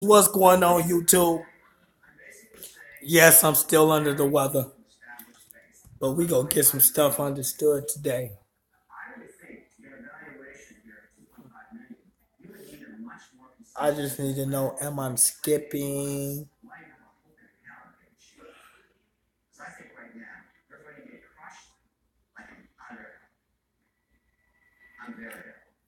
What's going on, YouTube? Yes, I'm still under the weather, but we gonna get some stuff understood today. I just need to know, am I skipping?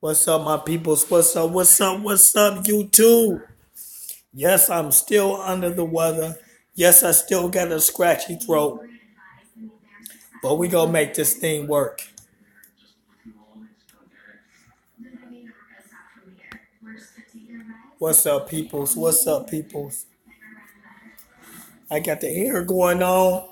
What's up, my peoples? What's up? What's up? What's up, YouTube? Yes, I'm still under the weather. Yes, I still got a scratchy throat, but we gonna make this thing work. What's up, peoples? What's up, peoples? I got the hair going on.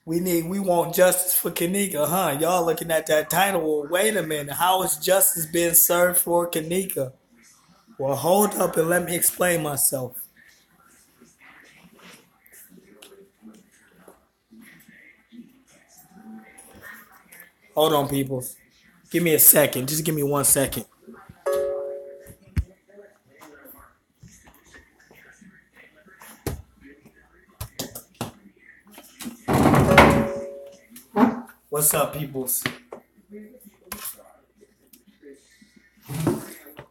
We want justice for Kenneka, huh? Y'all looking at that title. Well, wait a minute. How is justice being served for Kenneka? Well, hold up and let me explain myself. Hold on, people. Give me a second. Just give me 1 second. What's up, peoples?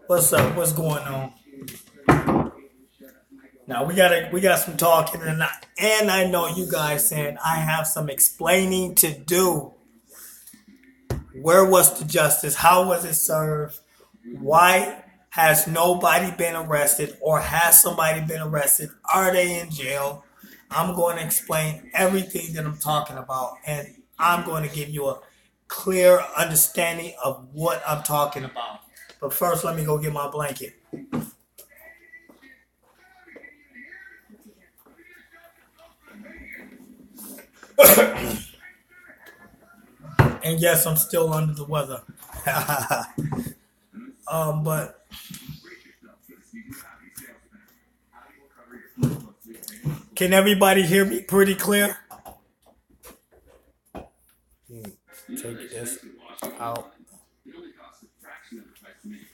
What's up? What's going on? Now we got some talking, and I know you guys saying I have some explaining to do. Where was the justice? How was it served? Why has nobody been arrested, or has somebody been arrested? Are they in jail? I'm going to explain everything that I'm talking about, and I'm going to give you a clear understanding of what I'm talking about. But first, let me go get my blanket. And yes, I'm still under the weather. But can everybody hear me pretty clear? Take this out.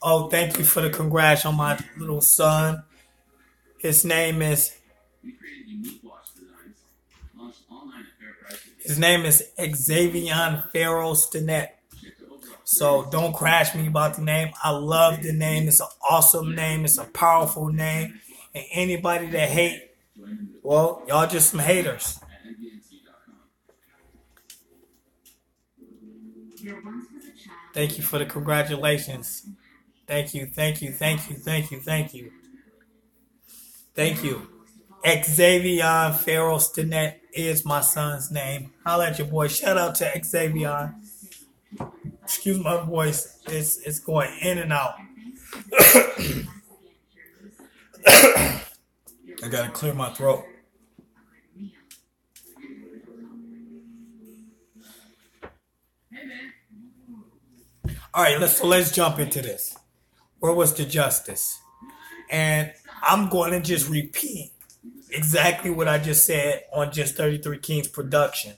Oh, thank you for the congrats on my little son. His name is Xavier Farrell Stinnett. So don't crash me about the name. I love the name. It's an awesome name. It's a powerful name. And anybody that hate, well, y'all just some haters. Thank you for the congratulations. Thank you, thank you, thank you, thank you, thank you. Thank you. Xavier Farrell Stinnett is my son's name. Holla at your boy. Shout out to Xavier. Excuse my voice. It's going in and out. I gotta clear my throat. All right, let's jump into this. Where was the justice? And I'm going to just repeat exactly what I just said on Just 33 Kings production.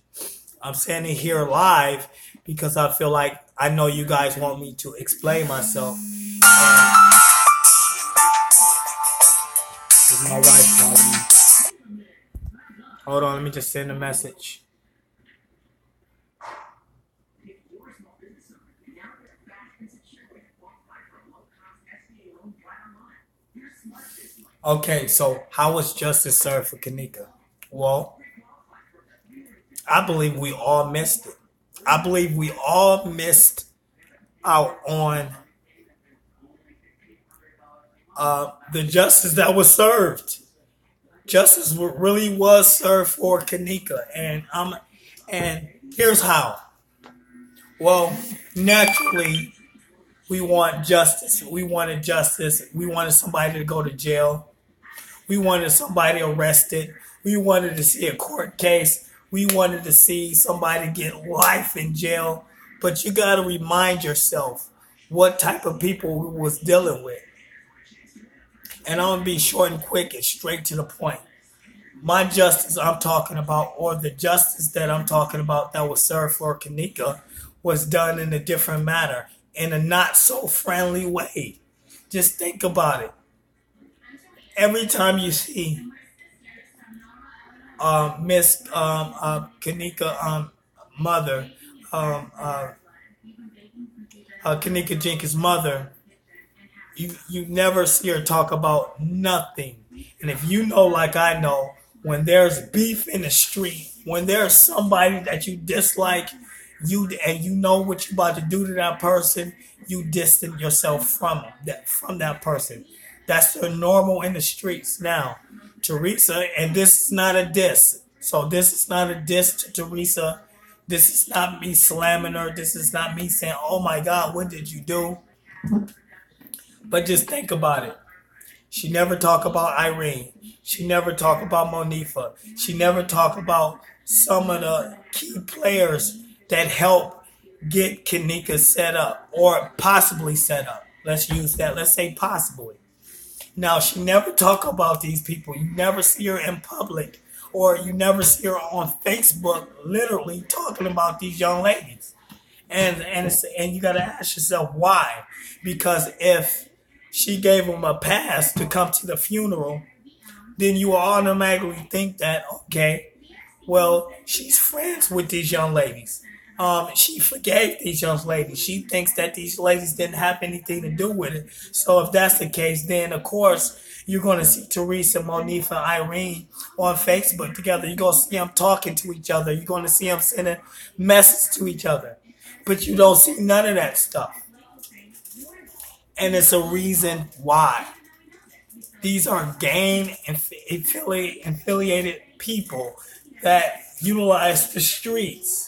I'm saying it here live because I feel like I know you guys want me to explain myself. This is my wife calling me. Hold on, let me just send a message. Okay, so how was justice served for Kenneka? Well, I believe we all missed it. I believe we all missed out on the justice that was served. Justice really was served for Kenneka, and here's how. Well, naturally, we want justice. We wanted justice. We wanted somebody to go to jail. We wanted somebody arrested. We wanted to see a court case. We wanted to see somebody get life in jail. But you got to remind yourself what type of people we was dealing with. And I'm going to be short and quick and straight to the point. My justice I'm talking about, or the justice that I'm talking about that was served for Kenneka, was done in a different manner, in a not so friendly way. Just think about it. every time you see Miss Kenneka mother, um, uh, Kenneka Jenkins' mother, you never see her talk about nothing. And if you know, like I know, when there's beef in the street, when there's somebody that you dislike, you know what you're about to do to that person, you distance yourself from that person. That's the normal in the streets now. Teresa, and this is not a diss. So this is not a diss to Teresa. This is not me slamming her. This is not me saying, "Oh my God, what did you do?" But just think about it. She never talk about Irene. She never talk about Monifa. She never talk about some of the key players that help get Kenneka set up or possibly set up. Let's use that. Let's say possibly. Now, she never talk about these people. You never see her in public or you never see her on Facebook literally talking about these young ladies. And you got to ask yourself why. Because if she gave them a pass to come to the funeral, then you will automatically think that, okay, well, she's friends with these young ladies. She forgave these young ladies. She thinks that these ladies didn't have anything to do with it. So if that's the case, then of course you're going to see Teresa, Monifa, Irene on Facebook together. You're going to see them talking to each other. You're going to see them sending messages to each other. But you don't see none of that stuff. And it's a reason why. These are gang affiliated people that utilize the streets.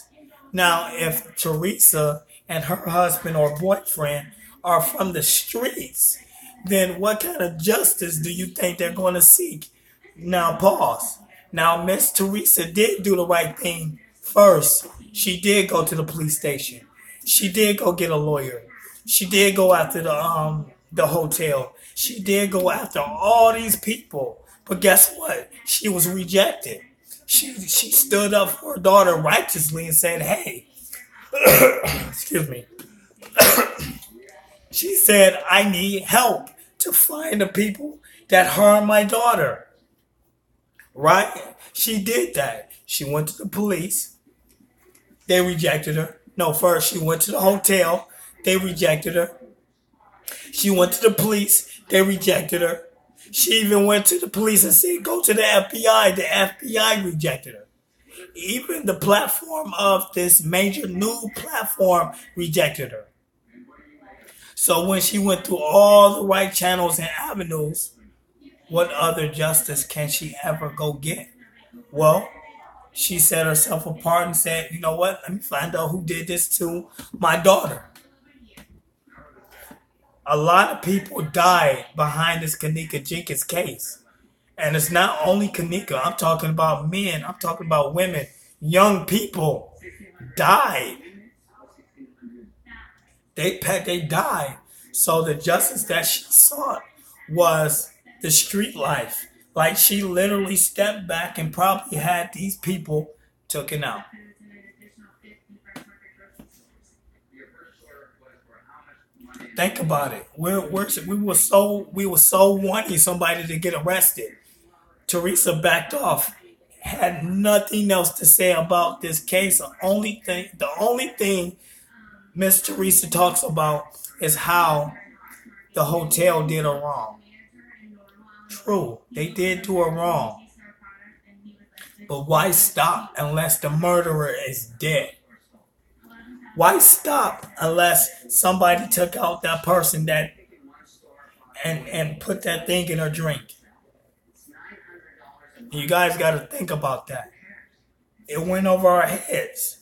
Now, if Teresa and her husband or boyfriend are from the streets, then what kind of justice do you think they're going to seek? Now, pause. Now, Miss Teresa did do the right thing first. She did go to the police station. She did go get a lawyer. She did go after the hotel. She did go after all these people. But guess what? She was rejected. She stood up for her daughter righteously and said, hey, excuse me. She said, I need help to find the people that harmed my daughter. Right? She did that. She went to the police. They rejected her. No, first she went to the hotel. They rejected her. She went to the police. They rejected her. She even went to the police and said, go to the FBI. The FBI rejected her. Even the platform of this major new platform rejected her. So when she went through all the right channels and avenues, what other justice can she ever go get? Well, she set herself apart and said, you know what? Let me find out who did this to my daughter. A lot of people died behind this Kenneka Jenkins case. And it's not only Kenneka. I'm talking about men. I'm talking about women. Young people died. They died. So the justice that she sought was the street life. Like she literally stepped back and probably had these people taken out. Think about it. We were so wanting somebody to get arrested. Teresa backed off, had nothing else to say about this case. The only thing Miss Teresa talks about is how the hotel did her wrong. True, they did do her wrong. But why stop unless the murderer is dead? Why stop unless somebody took out that person that and put that thing in her drink? You guys got to think about that. It went over our heads.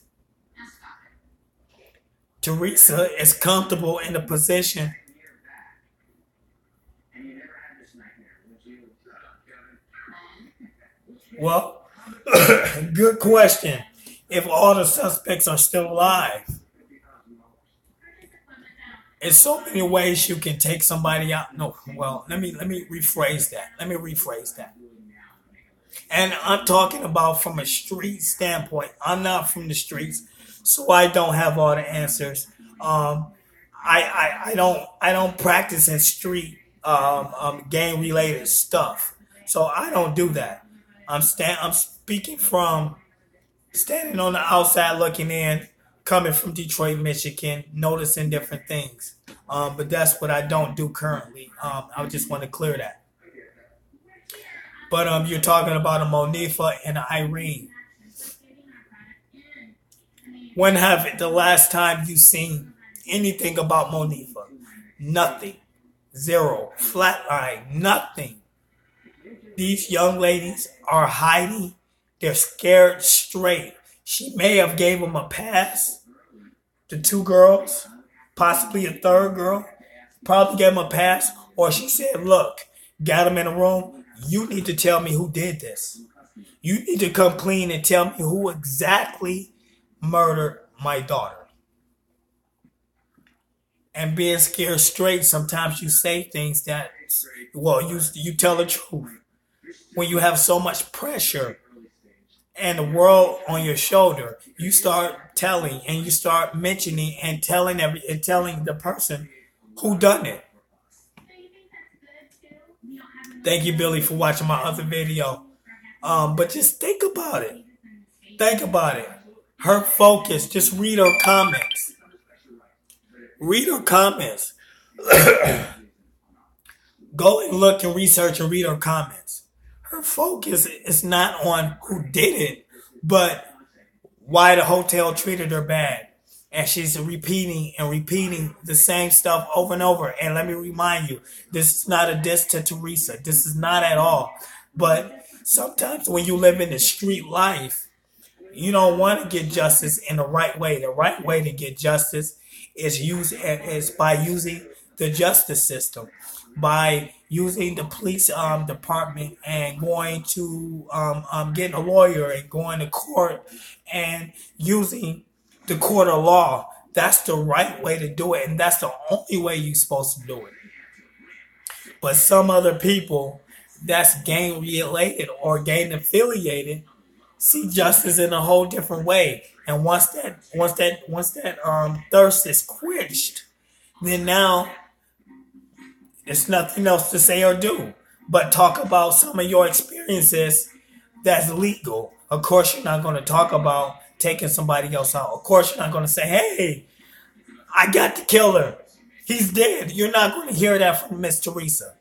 Teresa is comfortable in the position. Well, good question. If all the suspects are still alive, there's so many ways you can take somebody out. No, well, let me rephrase that. And I'm talking about from a street standpoint. I'm not from the streets, so I don't have all the answers. I don't practice in street gang related stuff. So I don't do that. I'm speaking from standing on the outside looking in, coming from Detroit, Michigan, noticing different things. But that's what I don't do currently. I just want to clear that. But you're talking about a Monifa and an Irene. When have the last time you seen anything about Monifa? Nothing. Zero. Flatline. Nothing. These young ladies are hiding. They're scared straight. She may have gave them a pass. The two girls, possibly a third girl, probably gave them a pass. Or she said, look, got them in a room. You need to tell me who did this. You need to come clean and tell me who exactly murdered my daughter. And being scared straight, sometimes you say things that, well, you tell the truth. When you have so much pressure and the world on your shoulder, you start telling and you start mentioning and telling the person who done it. Thank you, Billy, for watching my other video. But just think about it. Think about it. Her focus. Just read her comments. Read her comments. Go and look and research and read her comments. Her focus is not on who did it, but why the hotel treated her bad. And she's repeating and repeating the same stuff over and over. And let me remind you, this is not a diss to Teresa. This is not at all. But sometimes when you live in the street life, you don't want to get justice in the right way. The right way to get justice is by using the justice system, by using the police department and going to getting a lawyer and going to court and using the court of law. That's the right way to do it, and that's the only way you're supposed to do it. But some other people that's gang related or gang affiliated see justice in a whole different way. And once that thirst is quenched, then now there's nothing else to say or do but talk about some of your experiences that's legal. Of course, you're not going to talk about taking somebody else out. Of course, you're not going to say, hey, I got the killer. He's dead. You're not going to hear that from Miss Teresa.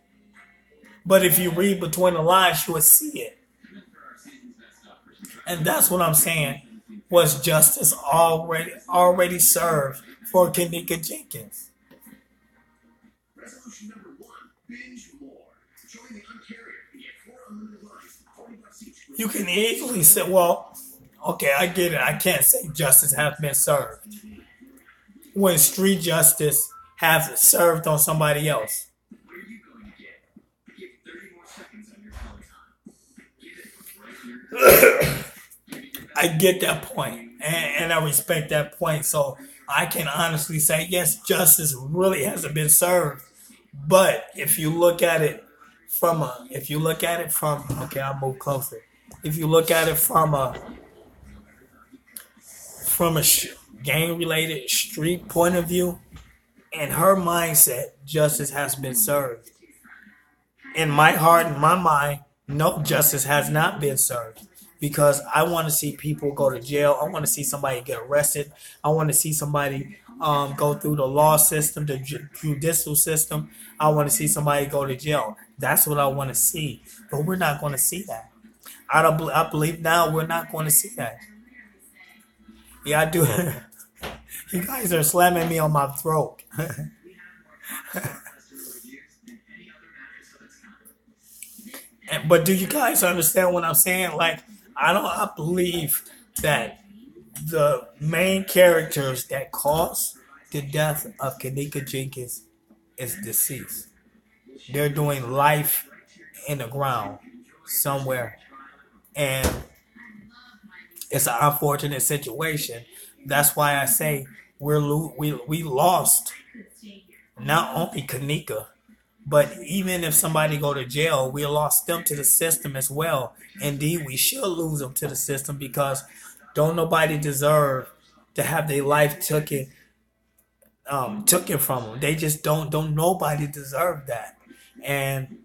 But if you read between the lines, you will see it. And that's what I'm saying. Was justice already served for Kenneka Jenkins? You can easily say, well, okay, I get it. I can't say justice has been served when street justice has served on somebody else. I get that point, and I respect that point. So I can honestly say, yes, justice really hasn't been served. But if you look at it from, okay, I'll move closer. If you look at it from a gang-related street point of view, in her mindset, justice has been served. In my heart and my mind, no, justice has not been served. Because I want to see people go to jail. I want to see somebody get arrested. I want to see somebody go through the law system, the judicial system. I want to see somebody go to jail. That's what I want to see. But we're not going to see that. I believe now we're not going to see that. Yeah, I do. You guys are slamming me on my throat. But do you guys understand what I'm saying? Like, I believe that the main characters that caused the death of Kenneka Jenkins is deceased. They're doing life in the ground somewhere. And it's an unfortunate situation. That's why I say we lost not only Kenneka, but even if somebody go to jail, we lost them to the system as well. Indeed, we should lose them to the system because don't nobody deserve to have their life taken from them. They just don't nobody deserve that. And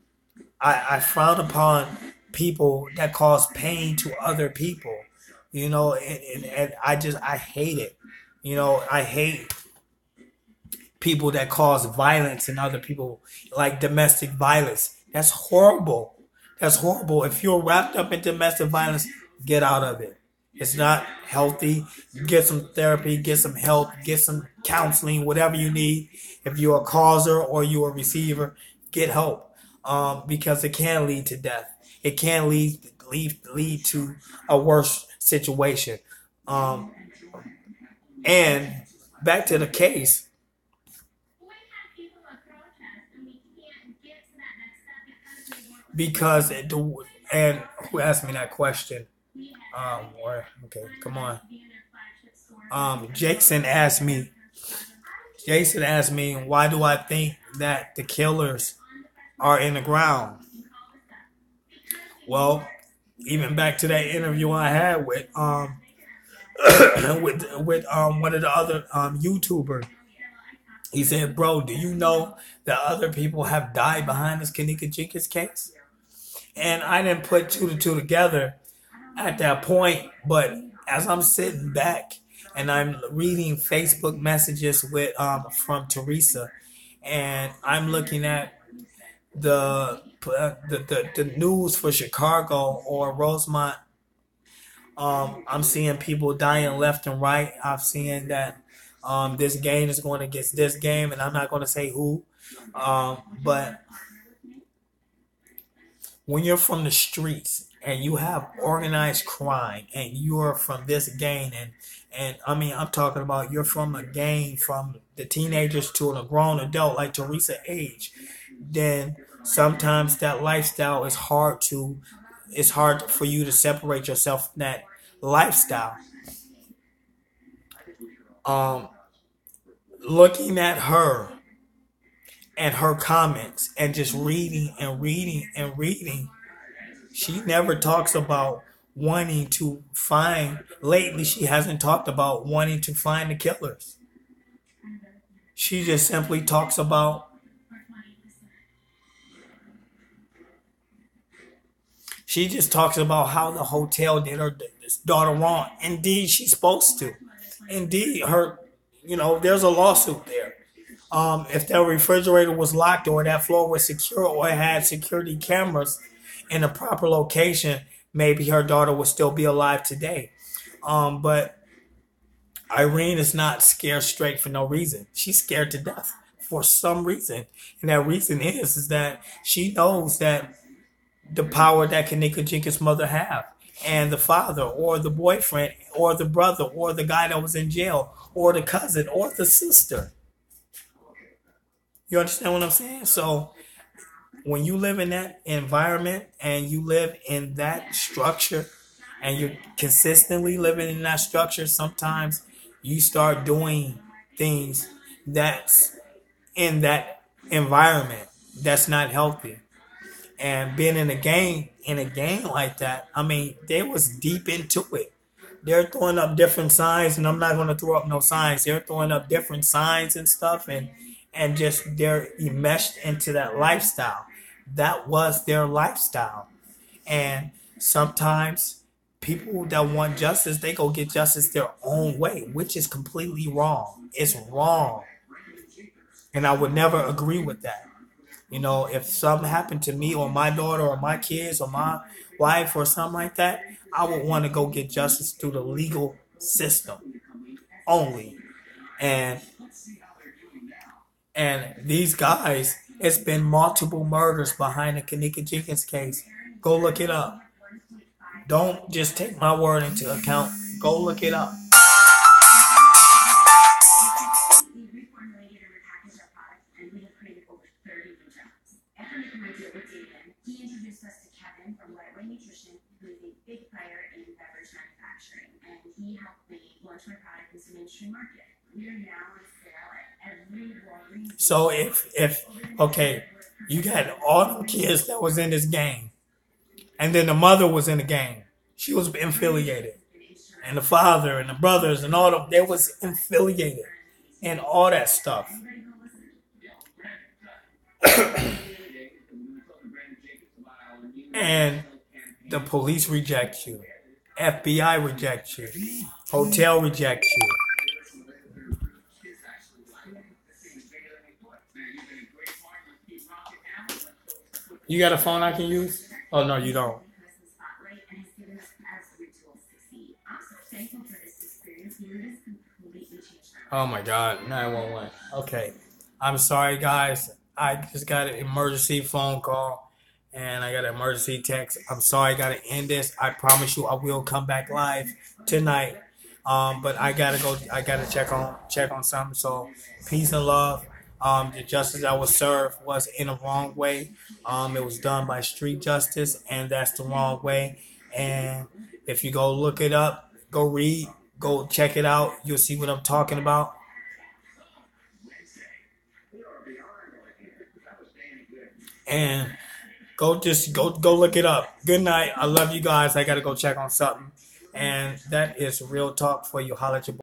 I frown upon people that cause pain to other people, and I hate it. I hate people that cause violence in other people, like domestic violence. That's horrible. That's horrible. If you're wrapped up in domestic violence, get out of it. It's not healthy. Get some therapy, get some help, get some counseling, whatever you need. If you're a causer or you're a receiver, get help, because it can lead to death. It can lead to a worse situation. Um, and back to the case, because and who asked me that question? Okay, come on. Jason asked me. Jason asked me, why do I think that the killers are in the ground? Well, even back to that interview I had with with one of the other YouTubers. He said, "Bro, do you know that other people have died behind this Kenneka Jenkins case?" And I didn't put two to two together at that point. But as I'm sitting back and I'm reading Facebook messages with from Teresa, and I'm looking at the news for Chicago or Rosemont, I'm seeing people dying left and right. I'm seeing that this game is going against this game, and I'm not going to say who, but when you're from the streets and you have organized crime and you're from this gang, and I mean, I'm talking about you're from a gang from the teenagers to a grown adult like Teresa age, then sometimes that lifestyle is hard to it's hard for you to separate yourself from that lifestyle. um Looking at her and her comments and just reading and reading and reading, she never talks about wanting to find, lately she hasn't talked about wanting to find the killers. She just simply talks about how the hotel did her daughter wrong. Indeed, she's supposed to. Indeed, there's a lawsuit there. If that refrigerator was locked or that floor was secure or it had security cameras in a proper location, maybe her daughter would still be alive today. But Irene is not scared straight for no reason. She's scared to death for some reason. And that reason is that she knows that the power that Kenneka Jenkins' mother have, and the father or the boyfriend or the brother or the guy that was in jail or the cousin or the sister. You understand what I'm saying? So when you live in that environment and you live in that structure and you're consistently living in that structure, sometimes you start doing things that's in that environment that's not healthy. And being in a game like that, I mean, they was deep into it. They're throwing up different signs, and I'm not going to throw up no signs. They're throwing up different signs and stuff, and just they're enmeshed into that lifestyle. That was their lifestyle. And sometimes people that want justice, they go get justice their own way, which is completely wrong. It's wrong. And I would never agree with that. If something happened to me or my daughter or my kids or my wife or something like that, I would want to go get justice through the legal system only. And these guys, it's been multiple murders behind the Kenneka Jenkins case. Go look it up. Don't just take my word into account. Go look it up. So if okay, you got all the kids that was in this gang, and then the mother was in the gang. She was affiliated, and the father and the brothers and all of them, they was affiliated, and all that stuff. And the police reject you. FBI rejects you. Hotel rejects you. You got a phone I can use? Oh, no, you don't. Oh my God, 911. Okay. I'm sorry, guys. I just got an emergency phone call and I got an emergency text. I'm sorry, I got to end this. I promise you I will come back live tonight. But I gotta go. I gotta check on something. So peace and love. The justice that was served was in the wrong way. It was done by street justice, and that's the wrong way. And if you go look it up, go read, go check it out. You'll see what I'm talking about. And go look it up. Good night. I love you guys. I gotta go check on something. And that is real talk for you. Holla at your boy.